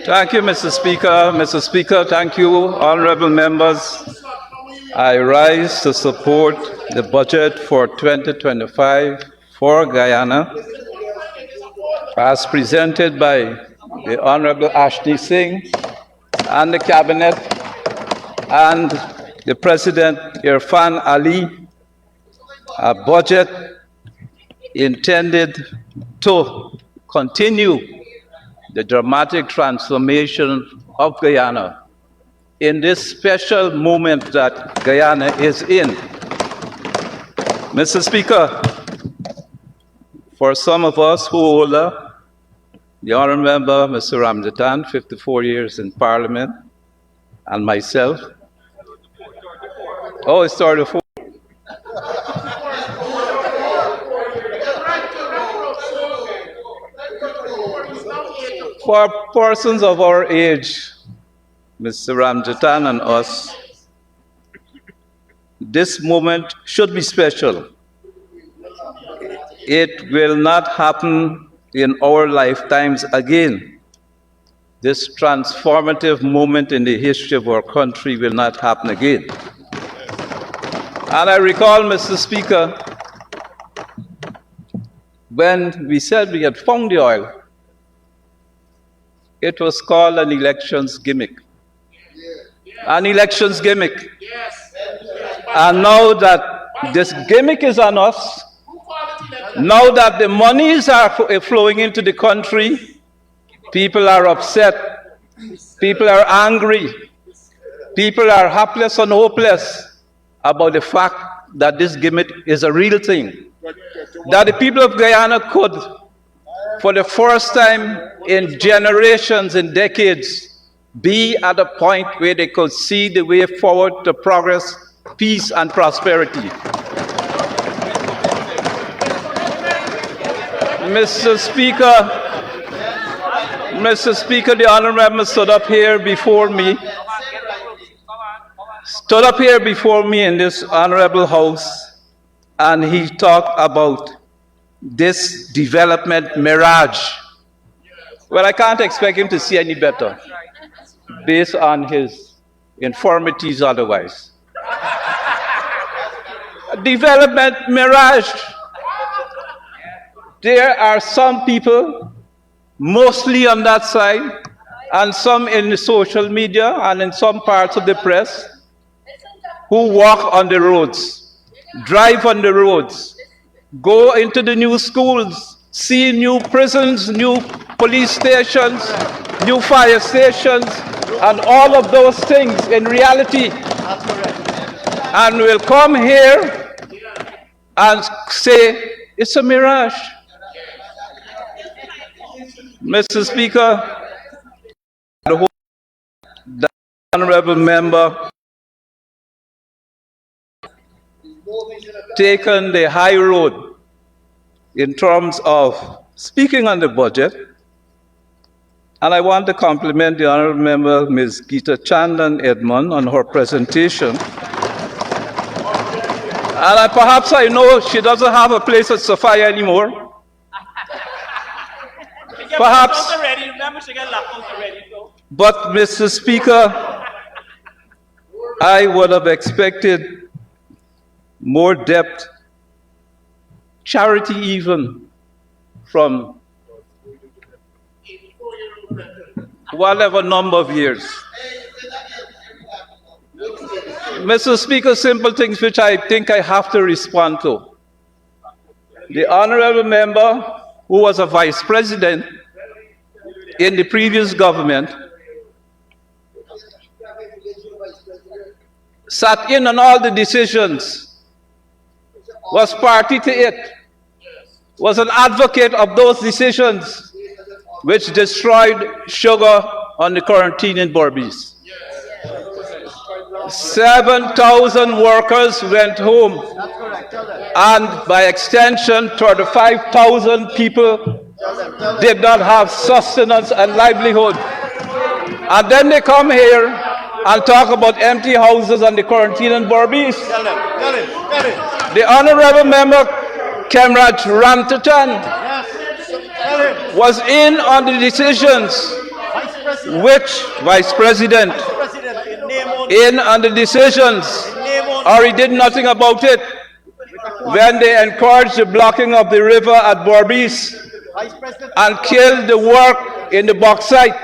Thank you, Mr. Speaker. Mr. Speaker, thank you, honorable members. I rise to support the budget for 2025 for Guyana as presented by the Honorable 𝐁𝐔𝐃𝐆𝐄𝐓 and the Cabinet and the President Irfan Ali, a budget intended to continue the dramatic transformation of Guyana in this special moment that Guyana is in. Mr. Speaker, for some of us who are older, the Honourable Member, Mr. Ramjatan, 54 years in Parliament, and myself. Oh, it's 34. For persons of our age, Mr. Ramjatan and us, this moment should be special. It will not happen in our lifetimes again. This transformative moment in the history of our country will not happen again. And I recall, Mr. Speaker, when we said we had found the oil, it was called an elections gimmick. An elections gimmick. And now that this gimmick is on us, now that the monies are flowing into the country, people are upset, people are angry, people are helpless and hopeless about the fact that this gimmick is a real thing. That the people of Guyana could, for the first time in generations and decades, be at a point where they could see the way forward to progress, peace, and prosperity. Mr. Speaker, the honourable member stood up here before me in this honourable house, and he talked about this development mirage. Well, I can't expect him to see any better based on his infirmities otherwise. Development mirage. There are some people, mostly on that side, and some in the social media and in some parts of the press, who walk on the roads, drive on the roads, go into the new schools, see new prisons, new police stations, new fire stations, and all of those things in reality. And will come here and say, it's a mirage. Mr. Speaker, the honourable member taken the high road in terms of speaking on the budget, and I want to compliment the honourable member, Ms. Geeta Chandan Edmond, on her presentation. And perhaps I know she doesn't have a place at Sophia anymore. Perhaps, but Mr. Speaker, I would have expected more depth, charity even, from whatever number of years. Mr. Speaker, simple things which I think I have to respond to. The honourable member, who was a vice president in the previous government, sat in on all the decisions, was party to it, was an advocate of those decisions which destroyed sugar on the quarantine in Berbice. 7,000 workers went home, and by extension, 35,000 people did not have sustenance and livelihood. And then they come here and talk about empty houses and the quarantine in Berbice. The honourable member, Comrade Ramjatan, was in on the decisions. Which Vice President? In on the decisions, or he did nothing about it when they encouraged the blocking of the river at Borbees and killed the work in the bauxite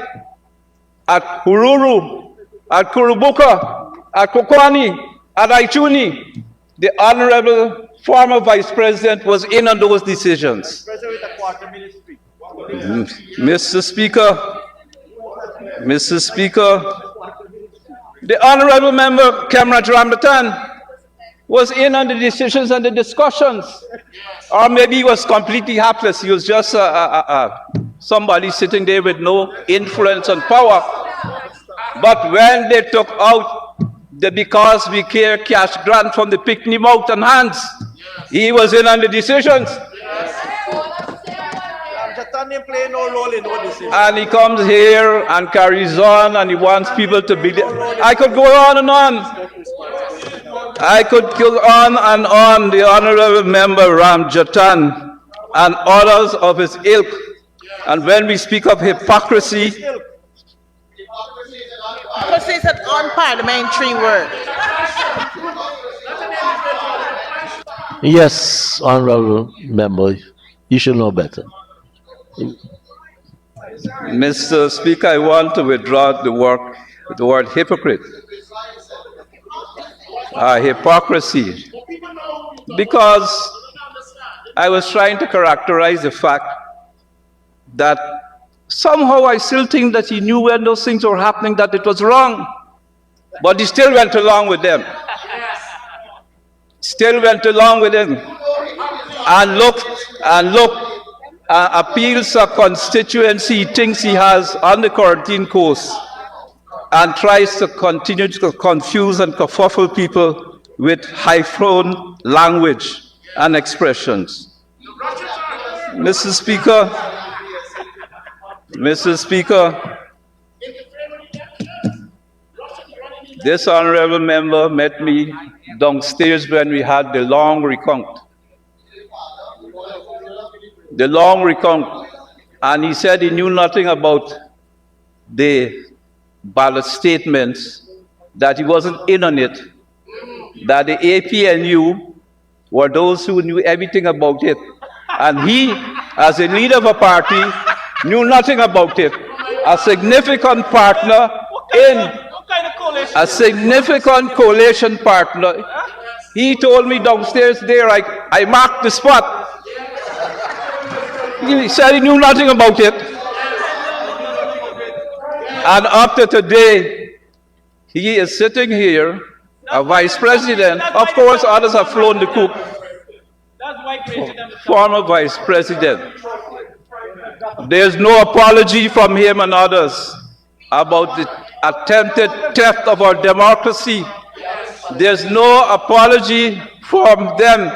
at Hururu, at Kurubuka, at Kokwani, at Aichuni. The Honorable former Vice President was in on those decisions. Mr. Speaker, the Honorable Member 𝐿𝐿 Rambatan was in on the decisions and the discussions. Or maybe he was completely hapless. He was just somebody sitting there with no influence and power. But when they took out the Because We Care cash grant from the Picnic Mountain hands, he was in on the decisions. And he comes here and carries on and he wants people to be there. I could go on and on. I could go on and on. The Honorable Member Ramjatan and others of his ilk. And when we speak of hypocrisy, Hypocrisy is an unparliamentary word. Yes, Honorable Member, you should know better. Mr. Speaker, I want to withdraw the word hypocrite. Hypocrisy. Because I was trying to characterize the fact that somehow I still think that he knew when those things were happening that it was wrong. But he still went along with them. Still went along with them. And look, appeals a constituency he thinks he has on the quarantine coast and tries to continue to confuse and kerfuffle people with high-flown language and expressions. Mr. Speaker, this honorable member met me downstairs when we had the long recount. And he said he knew nothing about the ballot statements, that he wasn't in on it, that the APNU were those who knew everything about it. And he, as a leader of a party, knew nothing about it. A significant partner coalition partner. He told me downstairs there, I marked the spot. He said he knew nothing about it. And up to today, he is sitting here, a vice president. Of course, others have flown the coop. Former vice president. There's no apology from him and others about the attempted theft of our democracy. There's no apology from them.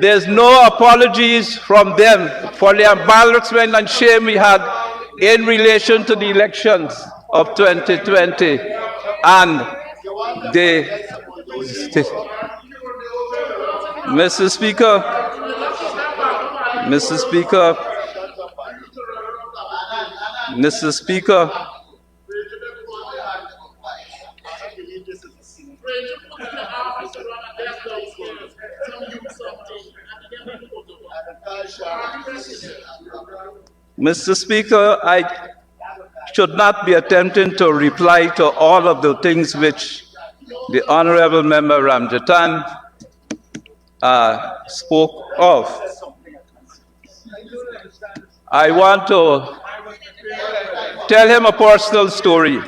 There's no apologies from them for the embarrassment and shame we had in relation to the elections of 2020. And Mr. Speaker, Mr. Speaker, I should not be attempting to reply to all of the things which the Honorable Member Ramjatan spoke of. I want to tell him a personal story.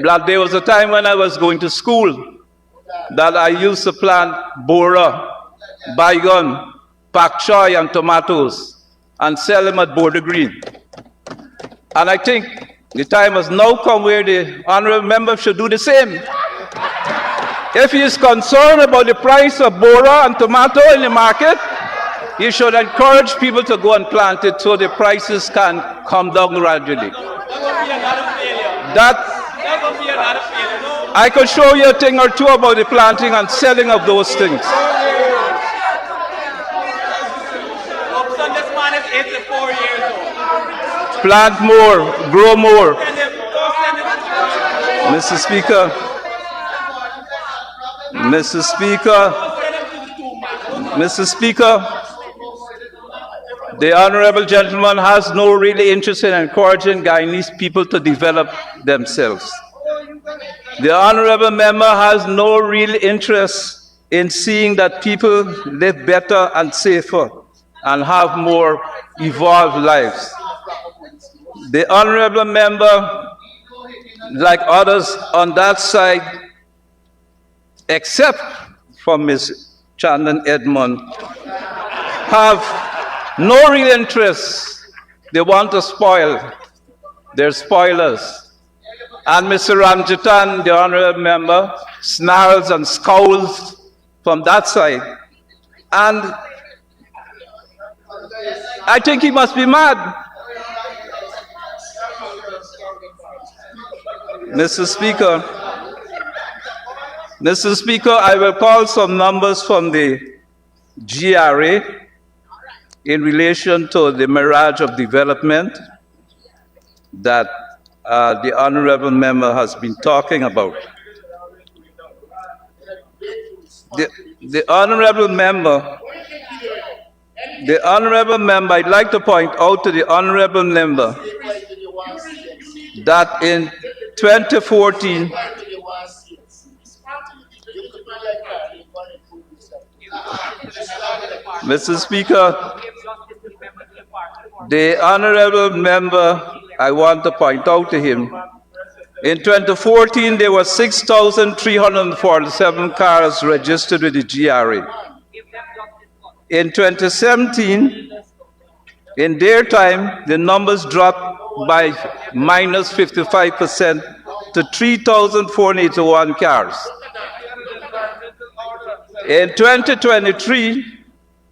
That there was a time when I was going to school that I used to plant bora, bygone, pak choy, and tomatoes and sell them at Border Green. And I think the time has now come where the honorable member should do the same. If he is concerned about the price of bora and tomato in the market, he should encourage people to go and plant it so the prices can come down gradually. I could show you a thing or two about the planting and selling of those things. plant more, grow more. Mr. Speaker, Mr. Speaker, Mr. Speaker, the honorable gentleman has no really interest in encouraging Guyanese people to develop themselves. The honorable member has no real interest in seeing that people live better and safer and have more evolved lives. The honorable member, like others on that side, except for Ms. Chandler Edmond, have no real interest. They want to spoil. They're spoilers. And Mr. Ramjitan, the honorable member, snarls and scowls from that side. And I think he must be mad. Mr. Speaker, I will call some numbers from the GRA in relation to the mirage of development that the honorable member has been talking about. The honorable member, I'd like to point out to the honorable member that in 2014, Mr. Speaker, the honorable member, I want to point out to him, in 2014 there were 6,347 cars registered with the GRA. In 2017, in their time, the numbers dropped by minus 55% to 3,481 cars. In 2023,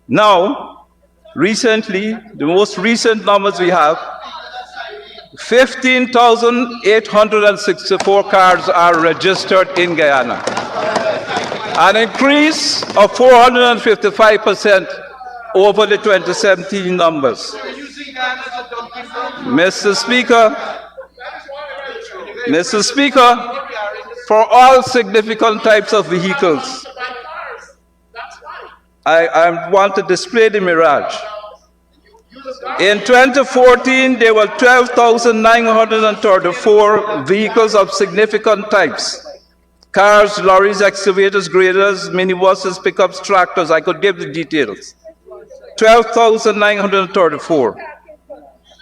now, recently, the most recent numbers we have, 15,864 cars are registered in Guyana, an increase of 455% over the 2017 numbers. Mr. Speaker, for all significant types of vehicles, I want to display the mirage. In 2014, there were 12,934 vehicles of significant types: cars, lorries, excavators, graders, minibuses, pickups, tractors. I could give the details. 12,934.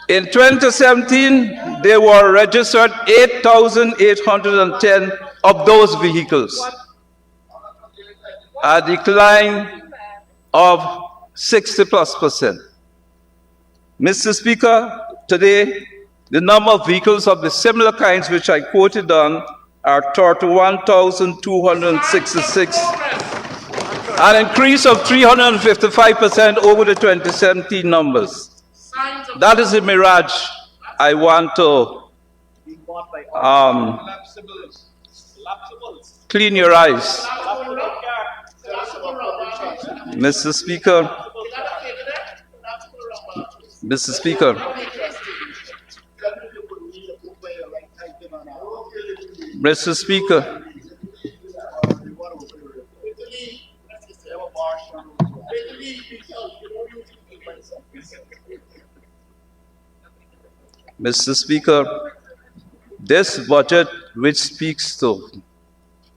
In 2017, there were registered 8,810 of those vehicles, a decline of 60+%. Mr. Speaker, today, the number of vehicles of the similar kinds which I quoted on are 31,266, an increase of 355% over the 2017 numbers. That is the mirage I want to clean your eyes. Mr. Speaker, Mr. Speaker, Mr. Speaker, Mr. Speaker, this budget, which speaks to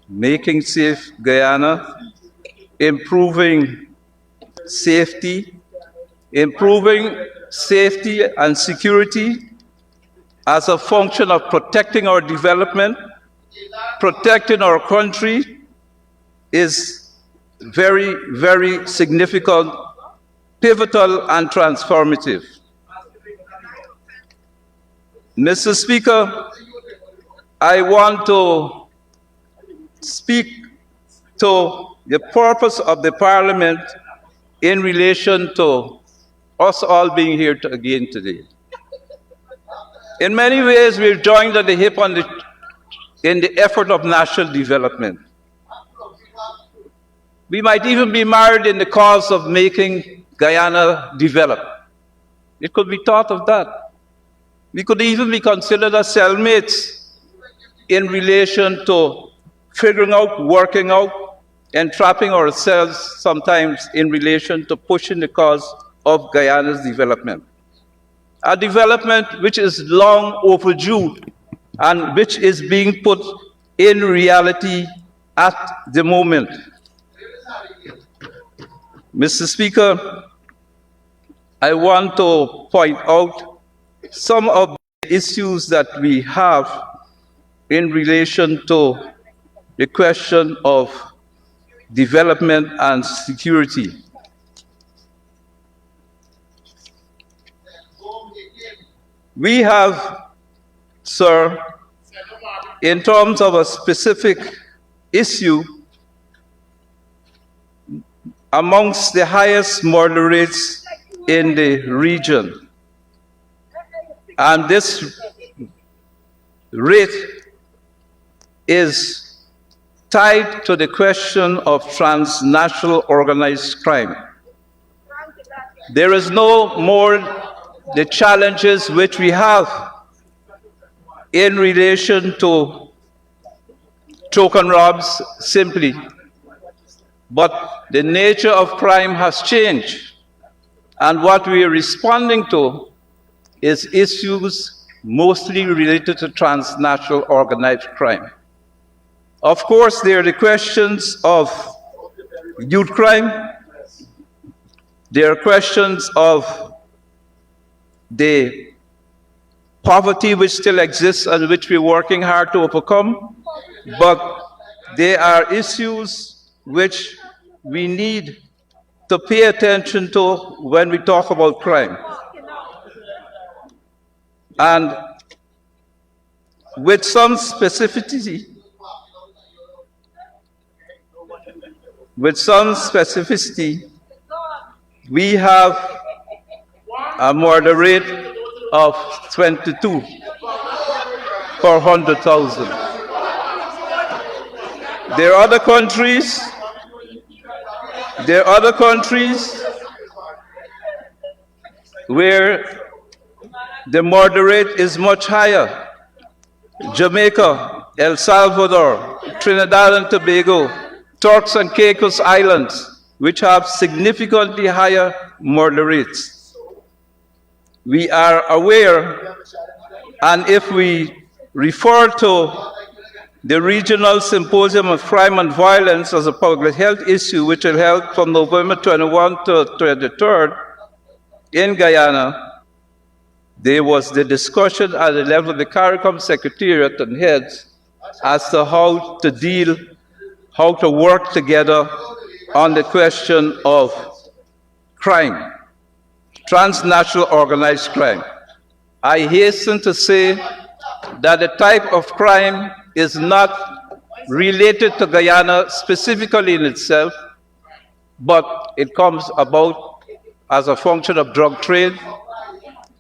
making safe Guyana, improving safety and security as a function of protecting our development, protecting our country, is very, very significant, pivotal, and transformative. Mr. Speaker, I want to speak to the purpose of the Parliament in relation to us all being here again today. In many ways, we've joined at the hip in the effort of national development. We might even be married in the cause of making Guyana develop. It could be thought of that. We could even be considered as cellmates in relation to figuring out, working out, and trapping ourselves sometimes in relation to pushing the cause of Guyana's development. A development which is long overdue and which is being put in reality at the moment. Mr. Speaker, I want to point out some of the issues that we have in relation to the question of development and security. We have, sir, in terms of a specific issue, amongst the highest murder rates in the region. And this rate is tied to the question of transnational organized crime. There is no more the challenges which we have in relation to choke and robs simply, but the nature of crime has changed, and what we are responding to is issues mostly related to transnational organized crime. Of course, there are the questions of youth crime, there are questions of the poverty which still exists and which we're working hard to overcome, but there are issues which we need to pay attention to when we talk about crime. And with some specificity, we have a murder rate of 22 per 100,000. There are other countries where the murder rate is much higher. Jamaica, El Salvador, Trinidad and Tobago, Turks and Caicos Islands, which have significantly higher murder rates. We are aware, and if we refer to the Regional Symposium of Crime and Violence as a public health issue, which will held from November 21 to 23rd in Guyana, there was the discussion at the level of the CARICOM Secretariat and heads as to how to work together on the question of crime, transnational organized crime. I hasten to say that the type of crime is not related to Guyana specifically in itself, but it comes about as a function of drug trade.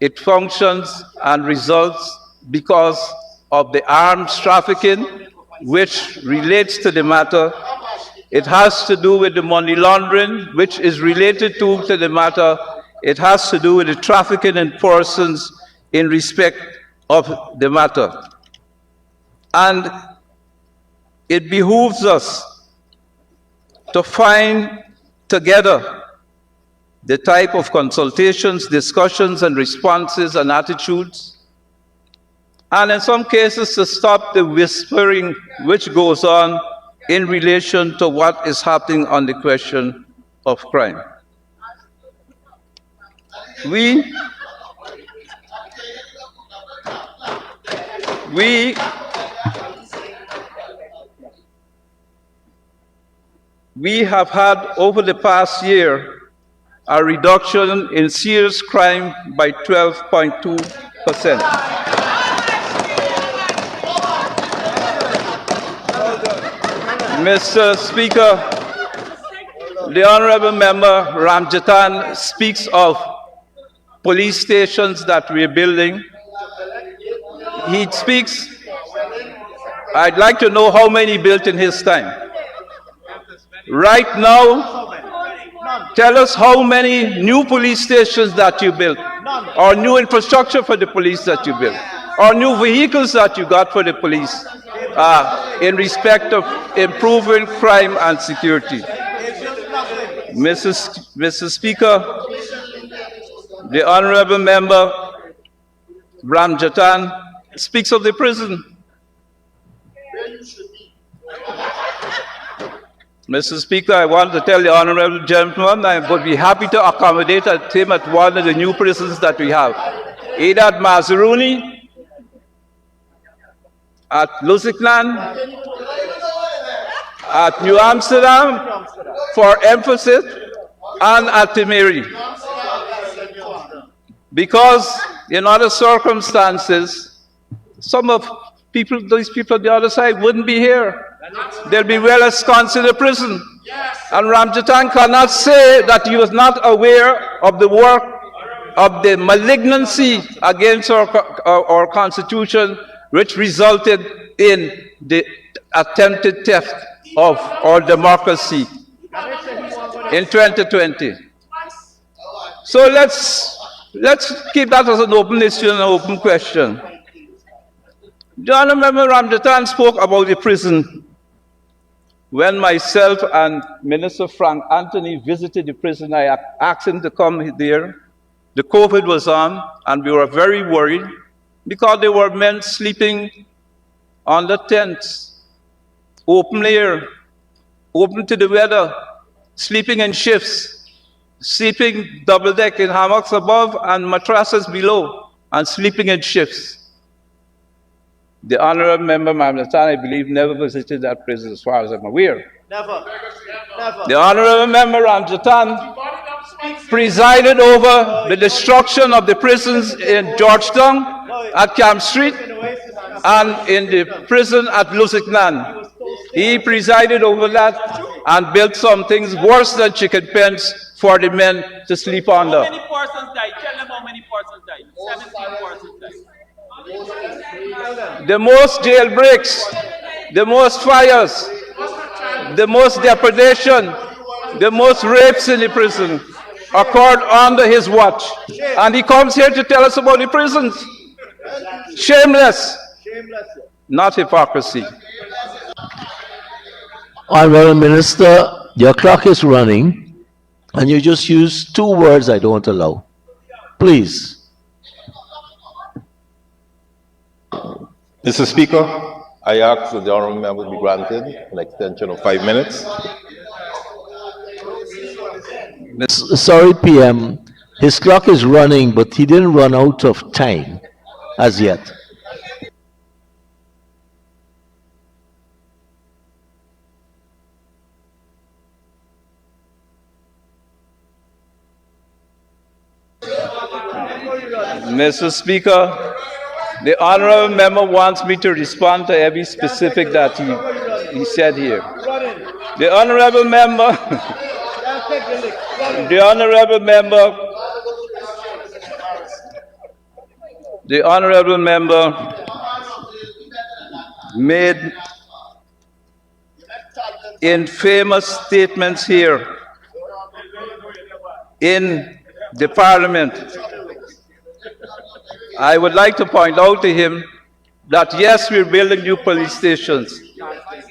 It functions and results because of the arms trafficking, which relates to the matter. It has to do with the money laundering, which is related to the matter. It has to do with the trafficking in persons in respect of the matter. And it behooves us to find together the type of consultations, discussions, and responses and attitudes, and in some cases to stop the whispering which goes on in relation to what is happening on the question of crime. We have had over the past year a reduction in serious crime by 12.2%. Mr. Speaker, the Honorable Member Ramjatan speaks of police stations that we're building. He speaks, I'd like to know how many built in his time. Right now, tell us how many new police stations that you built. or new infrastructure for the police that you built, or new vehicles that you got for the police in respect of improving crime and security. Mr. Speaker, the Honorable Member Ramjatan speaks of the prison. Mr. Speaker, I want to tell the honorable gentleman I would be happy to accommodate him at one of the new prisons that we have, either at Mazaruni, at Lusiknan, at New Amsterdam, for emphasis, and at Timeri. Because in other circumstances, some of these people on the other side wouldn't be here. They'll be well ensconced in the prison. And Ramjatan cannot say that he was not aware of the work of the malignancy against our Constitution, which resulted in the attempted theft of our democracy in 2020. So let's keep that as an open issue and an open question. The Honorable Ramjatan spoke about the prison. When myself and Minister Frank Anthony visited the prison, I asked him to come there. The COVID was on, and we were very worried because there were men sleeping on the tents, open air, open to the weather, sleeping in shifts, sleeping double-deck in hammocks above and mattresses below, and sleeping in shifts. The Honorable Member Ramjatan, I believe, never visited that prison as far as I'm aware. Never. Never. The Honorable Member Ramjatan presided over the destruction of the prisons in Georgetown, at Camp Street, and in the prison at Lusiknan. He presided over that and built some things worse than chicken pens for the men to sleep under. How many persons died? Tell them how many persons died. 17 persons died. The most jailbreaks, the most fires, the most depredation, the most rapes in the prison occurred under his watch. And he comes here to tell us about the prisons. Shameless, not hypocrisy. Honorable Minister, your clock is running, and you just used 2 words I don't allow. Please. Mr. Speaker, I ask that the honourable member be granted an extension of 5 minutes. Sorry, PM. His clock is running, but he didn't run out of time as yet. Mr. Speaker, the honorable member wants me to respond to every specific that he said here. The honorable member, the honorable member made infamous statements here in the Parliament. I would like to point out to him that yes, we're building new police stations.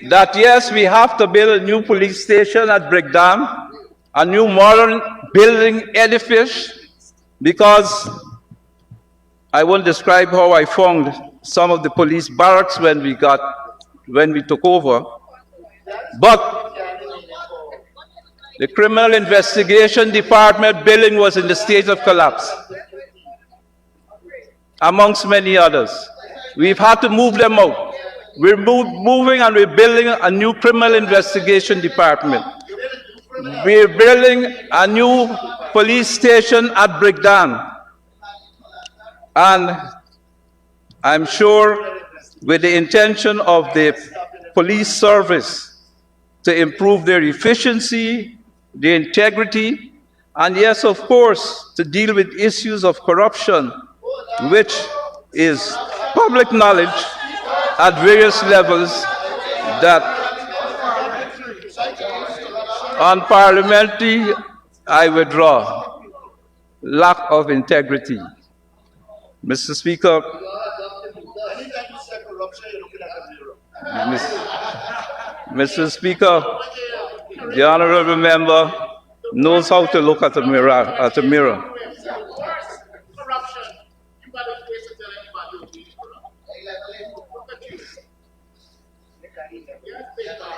That yes, we have to build a new police station at Brickdam, a new modern building edifice, because I won't describe how I found some of the police barracks when we took over. But the criminal investigation department building was in the state of collapse, amongst many others. We've had to move them out. We're moving and we're building a new criminal investigation department. We're building a new police station at Brickdam. And I'm sure with the intention of the police service to improve their efficiency, their integrity, and yes, of course, to deal with issues of corruption, which is public knowledge at various levels, that on parliamentary, I withdraw. lack of integrity. Mr. Speaker, Anytime you say corruption, you're looking at a zero. Mr. Speaker, the honorable member knows how to look at a mirror. Corruption, you got a place to tell anybody who's being corrupt. Look at you. Yes, big dog.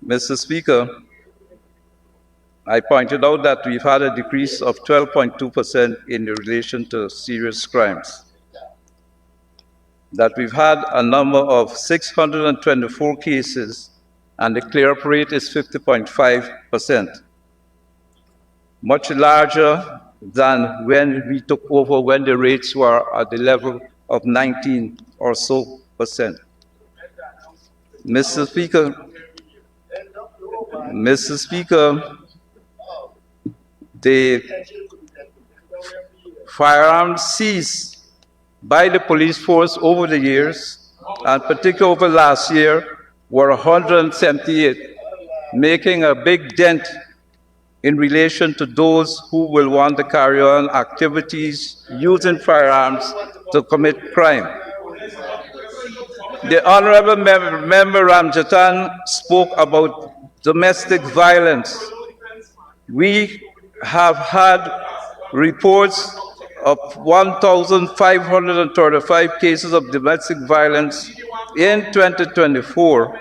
Mr. Speaker, I pointed out that we've had a decrease of 12.2% in relation to serious crimes, that we've had a number of 624 cases, and the clear-up rate is 50.5%, much larger than when we took over, when the rates were at the level of 19 or so percent. Mr. Speaker, the firearms seized by the police force over the years, and particularly over last year, were 178, making a big dent in relation to those who will want to carry on activities using firearms to commit crime. The Honorable Member Ramjatan spoke about domestic violence. We have had reports of 1,535 cases of domestic violence in 2024,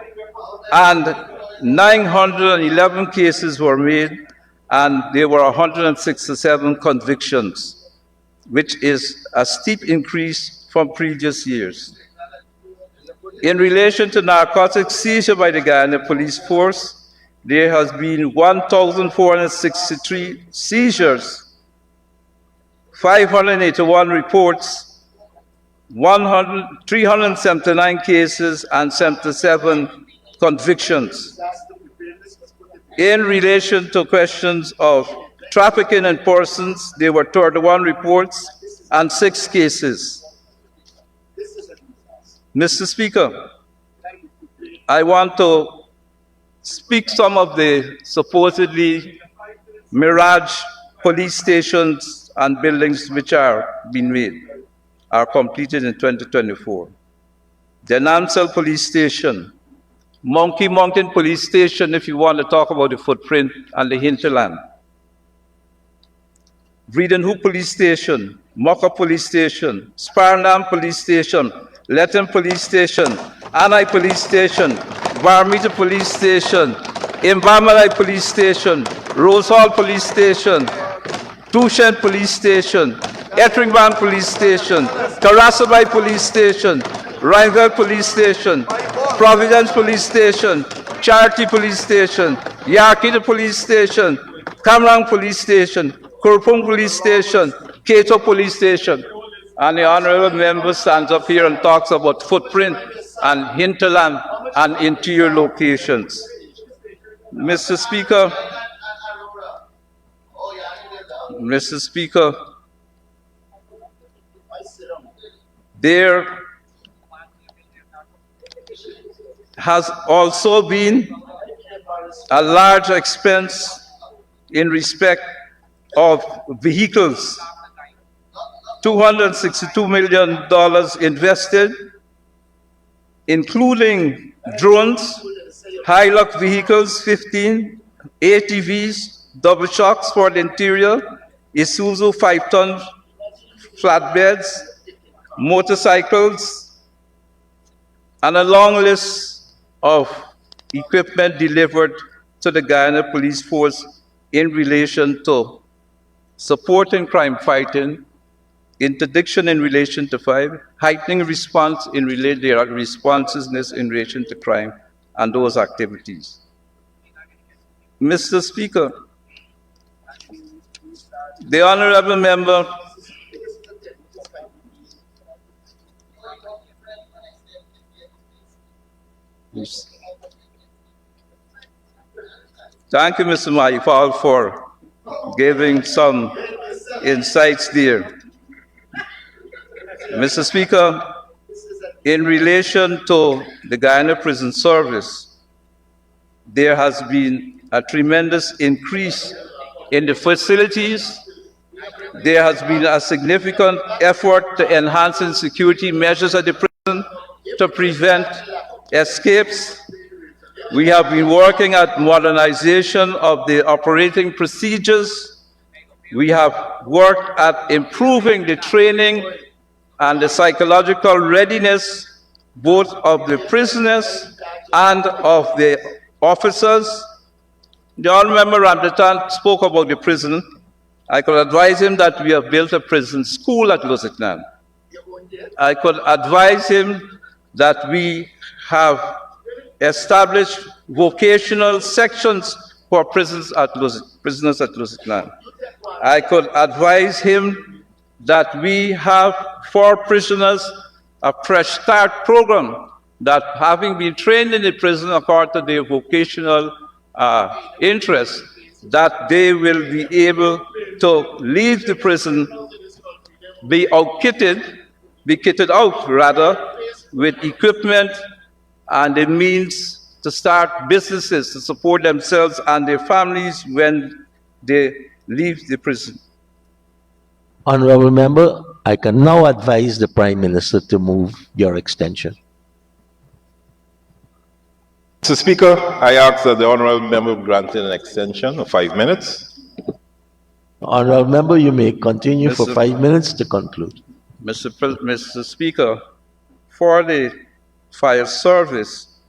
and 911 cases were made, and there were 167 convictions, which is a steep increase from previous years. In relation to narcotics seizure by the Guyana Police Force, there has been 1,463 seizures, 581 reports, 379 cases, and 77 convictions. In relation to questions of trafficking in persons, there were 31 reports and 6 cases. Mr. Speaker, I want to speak some of the supposedly mirage police stations and buildings which are being made, are completed in 2024. The Nansel Police Station, Monkey Mountain Police Station, if you want to talk about the footprint, and the hinterland. Breedenhoop Police Station, Mocha Police Station, Sparnam Police Station, Letton Police Station, Anai Police Station, Barmita Police Station, Imbamalai Police Station, Rose Hall Police Station, Tushen Police Station, Ettringban Police Station, Karasabai Police Station, Rhineville Police Station, Providence Police Station, Charity Police Station, Yarkita Police Station, Kamrang Police Station, Kurpung Police Station, Kato Police Station. And the honorable member stands up here and talks about footprint and hinterland and interior locations. Mr. Speaker, there has also been a large expense in respect of vehicles. $262 million invested, including drones, Hilux vehicles, 15, ATVs, double shocks for the interior, Isuzu 5-ton flatbeds, motorcycles, and a long list of equipment delivered to the Guyana Police Force in relation to supporting crime fighting, interdiction in relation to crime, heightening response in their responsiveness in relation to crime, and those activities. Mr. Speaker, the honorable member Thank you, Mr. Maifal, for giving some insights there. Mr. Speaker, in relation to the Guyana Prison Service, there has been a tremendous increase in the facilities. There has been a significant effort to enhancing security measures at the prison to prevent escapes. We have been working at modernization of the operating procedures. We have worked at improving the training and the psychological readiness both of the prisoners and of the officers. The Honourable Member Ramdatan spoke about the prison. I could advise him that we have built a prison school at Lusiknan. I could advise him that we have established vocational sections for prisoners at Lusiknan. I could advise him that we have for prisoners a fresh start program that, having been trained in the prison according to their vocational interests, that they will be able to leave the prison, be kitted out rather, with equipment and the means to start businesses to support themselves and their families when they leave the prison. Honorable Member, I can now advise the Prime Minister to move your extension. Mr. Speaker, I ask that the Honourable Member grant an extension of 5 minutes. Honorable Member, you may continue for Mr. 5 minutes to conclude. Mr. Speaker, for the fire service,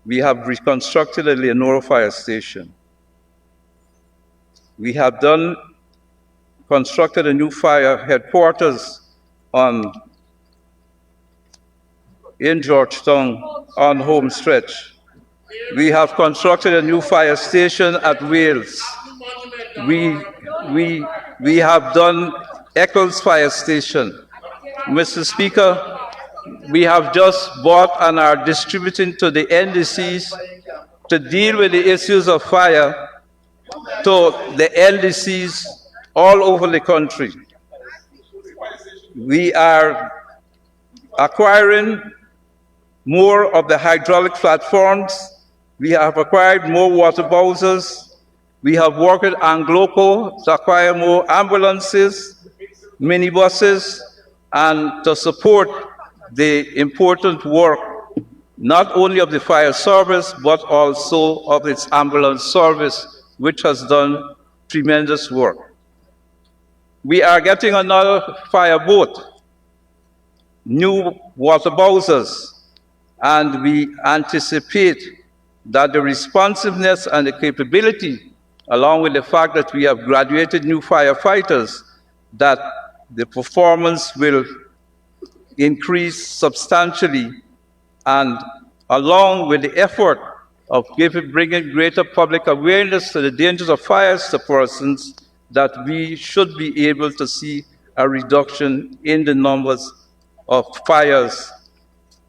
we have reconstructed a Leonora fire station. We have constructed a new fire headquarters in Georgetown on home stretch. We have constructed a new fire station at Wales. We have done Eccles Fire Station. Mr. Speaker, we have just bought and are distributing to the NDCs to deal with the issues of fire to the NDCs all over the country. We are acquiring more of the hydraulic platforms. We have acquired more water bowsers. We have worked with Angloco to acquire more ambulances, minibuses, and to support the important work, not only of the fire service, but also of its ambulance service, which has done tremendous work. We are getting another fire boat, new water bowsers, and we anticipate that the responsiveness and the capability, along with the fact that we have graduated new firefighters, that the performance will increase substantially, and along with the effort of bringing greater public awareness to the dangers of fires to persons, that we should be able to see a reduction in the numbers of fires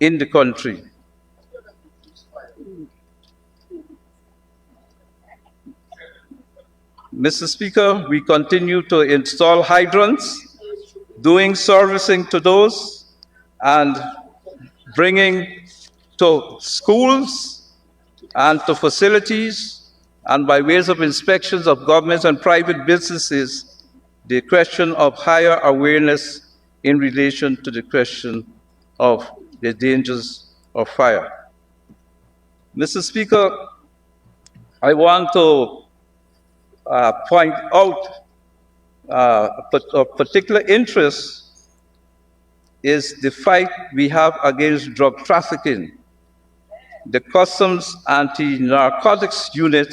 in the country. Mr. Speaker, we continue to install hydrants, doing servicing to those, and bringing to schools and to facilities, and by ways of inspections of governments and private businesses, the question of higher awareness in relation to the question of the dangers of fire. Mr. Speaker, I want to point out of particular interest is the fight we have against drug trafficking. The Customs Anti-Narcotics Unit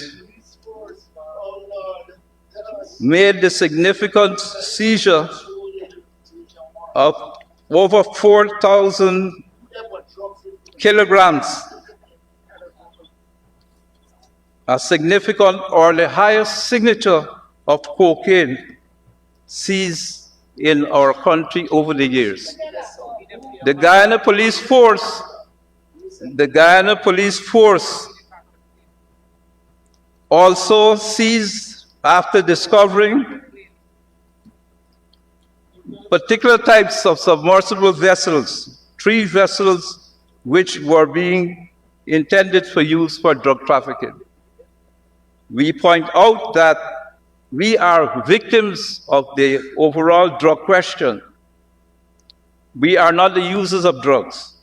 made the significant seizure of over 4,000 kilograms, a significant or the highest signature of cocaine seized in our country over the years. The Guyana Police Force also seized, after discovering particular types of submersible vessels, 3 vessels which were being intended for use for drug trafficking. We point out that we are victims of the overall drug question. We are not the users of drugs.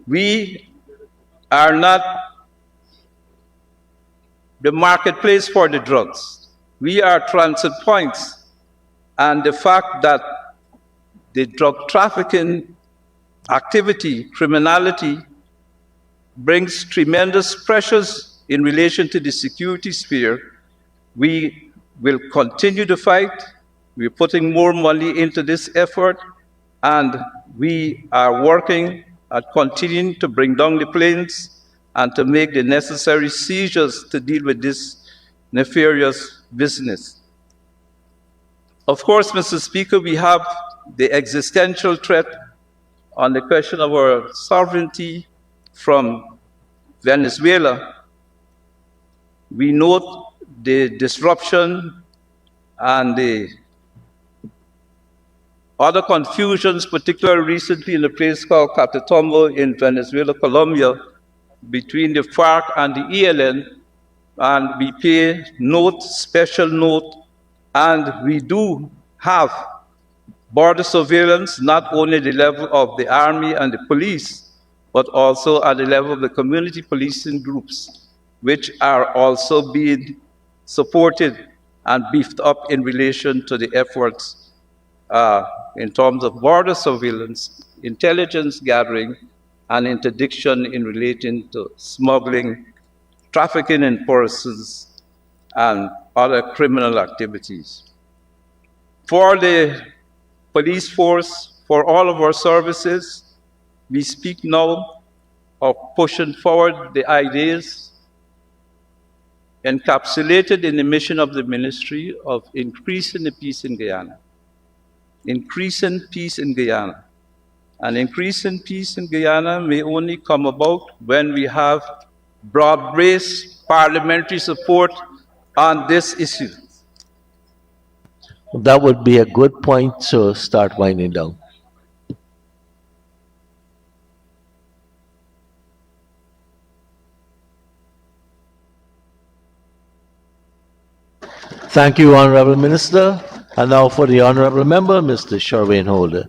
We are not the marketplace for the drugs. We are transit points. And the fact that the drug trafficking activity, criminality, brings tremendous pressures in relation to the security sphere, we will continue to fight. We're putting more money into this effort, and we are working at continuing to bring down the planes and to make the necessary seizures to deal with this nefarious business. Of course, Mr. Speaker, we have the existential threat on the question of our sovereignty from Venezuela. We note the disruption and the other confusions, particularly recently in a place called Catatumbo in Venezuela, Colombia, between the FARC and the ELN, and we pay note, special note, and we do have border surveillance, not only at the level of the army and the police, but also at the level of the community policing groups, which are also being supported and beefed up in relation to the efforts in terms of border surveillance, intelligence gathering, and interdiction in relating to smuggling, trafficking in persons, and other criminal activities. For the police force, for all of our services, we speak now of pushing forward the ideas encapsulated in the mission of the ministry of increasing the peace in Guyana. Increasing peace in Guyana. And increasing peace in Guyana may only come about when we have broad-based parliamentary support on this issue. That would be a good point to start winding down. Thank you, Honorable Minister. And now for the Honorable Member, Mr. Sherwin Holder.